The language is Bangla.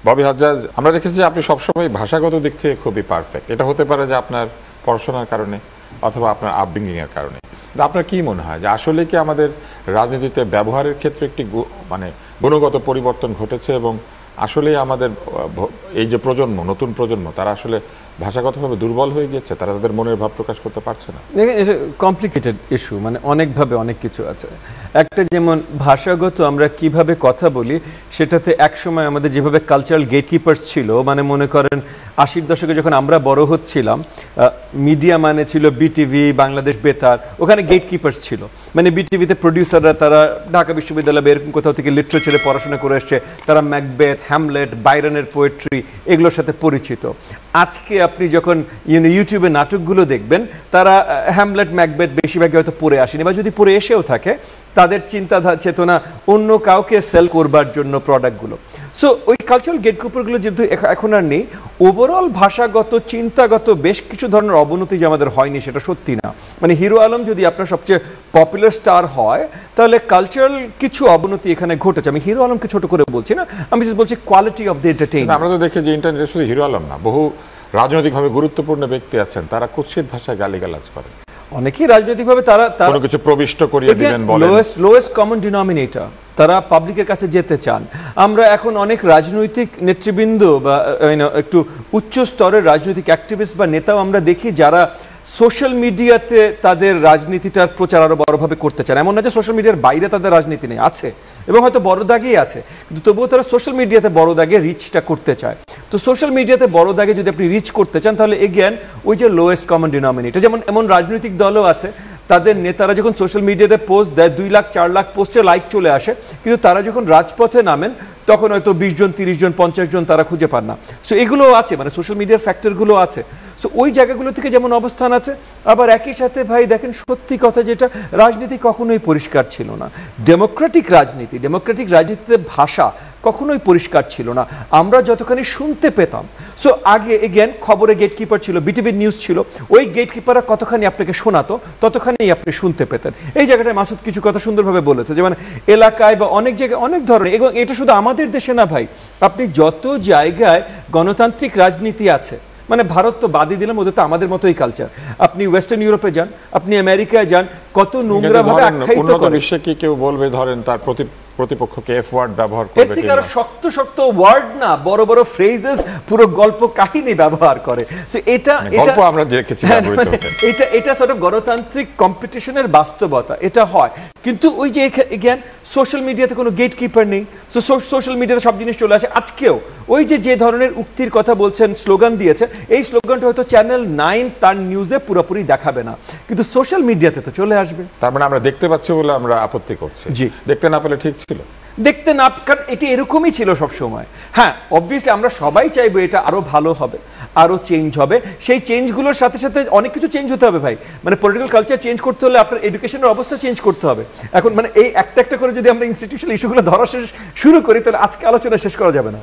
ববি হাজ্জাজ, আমরা দেখেছি যে আপনি সবসময় ভাষাগত দিক থেকে খুবই পারফেক্ট। এটা হতে পারে যে আপনার পড়াশোনার কারণে অথবা আপনার আপব্রিঙ্গিং এর কারণে। আপনার কি মনে হয় যে আসলে কি আমাদের রাজনীতিতে ব্যবহারের ক্ষেত্রে একটি মানে গুণগত পরিবর্তন ঘটেছে এবং আসলেই আমাদের এই যে প্রজন্ম, নতুন প্রজন্ম, তারা আসলে ভাষাগতভাবে দুর্বল হয়ে গিয়েছে, তারা তাদের মনের ভাব প্রকাশ করতে পারছে না? এটা কমপ্লিকেটেড ইস্যু, মানে অনেকভাবে অনেক কিছু আছে। একটা যেমন ভাষাগত আমরা কিভাবে কথা বলি, সেটাতে একসময় আমাদের যেভাবে কালচারাল গেটকিপার্স ছিল, মানে মনে করেন 80-র দশকে যখন আমরা বড় হচ্ছিলাম, মিডিয়া মানে ছিল বিটিভি, বাংলাদেশ বেতার, ওখানে গেটকিপার্স ছিল। মানে বিটিভিতে প্রডিউসাররা তারা ঢাকা বিশ্ববিদ্যালয়ে এরকম কোথাও থেকে লিটারেচারে পড়াশোনা করে এসছে, তারা ম্যাকবেথ, হ্যামলেট, বাইরনের পোয়েট্রি এগুলোর সাথে পরিচিত। আজকে আপনি যখন ইউটিউবে নাটকগুলো দেখবেন, তারা হ্যামলেট, ম্যাকবেথ বেশিরভাগই হয়তো পড়ে আসেনি, বা যদি পড়ে এসেও থাকে তাদের চিন্তা চেতনা অন্য কাউকে সেল করবার জন্য প্রোডাক্টগুলো। সো ওই কালচারাল গেটকিপারগুলো যেহেতু এখন আর নেই, ওভারঅল ভাষাগত চিন্তাগত বেশ কিছু ধরনের অবনতি যে আমাদের হয়নি সেটা সত্যি না। মানে হিরো আলম যদি আপনার সবচেয়ে পপুলার স্টার হয়, তাহলে কালচারাল কিছু অবনতি এখানে ঘটেছে। আমি হিরো আলমকে ছোট করে বলছি না, আমি বলছি কোয়ালিটি অফ দ্য এন্টারটেইনমেন্ট। আমরা তো দেখি যে ইন্টারনেটে শুধু হিরো আলম না, বহু রাজনৈতিকভাবে গুরুত্বপূর্ণ ব্যক্তি আছেন, তারা কুৎসিত ভাষায় গালিগালাজ করেন। অনেকেই রাজনৈতিকভাবে তারা কোনো কিছু প্রবিষ্ট করিয়ে দিবেন বলেন, লোয়েস্ট কমন ডিনোমিনেটর, তারা পাবলিকের কাছে যেতে চান। আমরা এখন অনেক রাজনৈতিক নেতৃবৃন্দ বা একটু উচ্চ স্তরের রাজনৈতিক অ্যাক্টিভিস্ট বা নেতাও আমরা দেখি যারা সোশ্যাল মিডিয়াতে তাদের রাজনীতিটার প্রচার আরো বড়ভাবে করতে চান। এমন না যে সোশ্যাল মিডিয়ার বাইরে তাদের রাজনীতি নেই, আছে, এবং হয়তো বড় দাগেই আছে, কিন্তু তবুও তারা সোশ্যাল মিডিয়াতে বড় দাগে রিচটা করতে চায়। তো সোশ্যাল মিডিয়াতে বড় দাগে যদি আপনি রিচ করতে চান, তাহলে এগেন ওই যে লোয়েস্ট কমন ডিনোমিনেটর। যেমন এমন রাজনৈতিক দলও আছে, তাদের নেতারা যখন সোশ্যাল মিডিয়াতে পোস্ট দেয় 2 লাখ 4 লাখ পোস্টে লাইক চলে আসে, কিন্তু তারা যখন রাজপথে নামেন তখন হয়তো 20 জন 30 জন 50 জন তারা খুঁজে পান না। সো এগুলো আছে, মানে সোশ্যাল মিডিয়ার ফ্যাক্টরগুলো আছে। সো ওই জায়গাগুলো থেকে যেমন অবস্থান আছে, আবার একই সাথে ভাই দেখেন সত্যি কথা যেটা, রাজনীতি কখনোই পরিষ্কার ছিল না। ডেমোক্রেটিক রাজনীতিতে ভাষা কখনোই পরিষ্কার ছিল না, আমরা যতখানি শুনতে পেতাম। সো আগে এগেন খবরে গেটকিপার ছিল, বিটিভি নিউজ ছিল, ওই গেটকিপাররা কতখানি আপনাকে শোনাতো ততখানি আপনি শুনতে পেতেন। এই জায়গাটায় মাসুদ কিছু কথা সুন্দরভাবে বলেছে, যে মানে এলাকায় বা অনেক জায়গায় অনেক ধরনের, এবং এটা শুধু আমাদের দেশে না ভাই, আপনি যত জায়গায় গণতান্ত্রিক রাজনীতি আছে, মানে ভারত তো বাদই দিলাম, ওদের তো আমাদের মতোই কালচার। আপনি ওয়েস্টার্ন ইউরোপে যান, আপনি আমেরিকায় যান, কত নোংরা ভাবে আখ্যায়িত করে। বিশ্বে কি কেউ বলবে ধরেন তার প্রতিপক্ষকে এফ ওয়ার্ড ব্যবহার করবে, এর থেকে আরো শক্ত শক্ত ওয়ার্ড না, বড় বড় ফ্রেজেস, পুরো গল্প কাহিনী ব্যবহার করে। সো এটা আমরা দেখেছি, এটা সর্ট অফ গণতান্ত্রিক কম্পিটিশনের বাস্তবতা, এটা হয়। কিন্তু ওই যে এগেন সোশ্যাল মিডিয়াতে কোনো গেট কিপার নেই, সো সোশ্যাল মিডিয়াতে সব জিনিস চলে আসে। আজকেও ওই যে ধরনের উক্তির কথা বলছেন, স্লোগান দিয়েছে, এই স্লোগানটা হয়তো চ্যানেল 9 তার নিউজে পুরোপুরি দেখাবে না, কিন্তু সোশ্যাল মিডিয়াতে তো চলে আসবে। তার মানে আমরা দেখতে পাচ্ছি বলে আমরা আপত্তি করছি। জি, দেখতে না পেলে ঠিক ছিল, দেখতে না, কারণ এটি এরকমই ছিল সব সময়। হ্যাঁ, অবভিয়াসলি আমরা সবাই চাইবো এটা আরো ভালো হবে, আরো চেঞ্জ হবে। সেই চেঞ্জগুলোর সাথে সাথে অনেক কিছু চেঞ্জ হতে হবে ভাই। মানে পলিটিক্যাল কালচার চেঞ্জ করতে হলে আপনার এডুকেশনের অবস্থা চেঞ্জ করতে হবে। এখন মানে এই একটা একটা করে যদি আমরা ইনস্টিটিউশনাল ইস্যুগুলো ধরা শুরু করি, তাহলে আজকে আলোচনা শেষ করা যাবে না।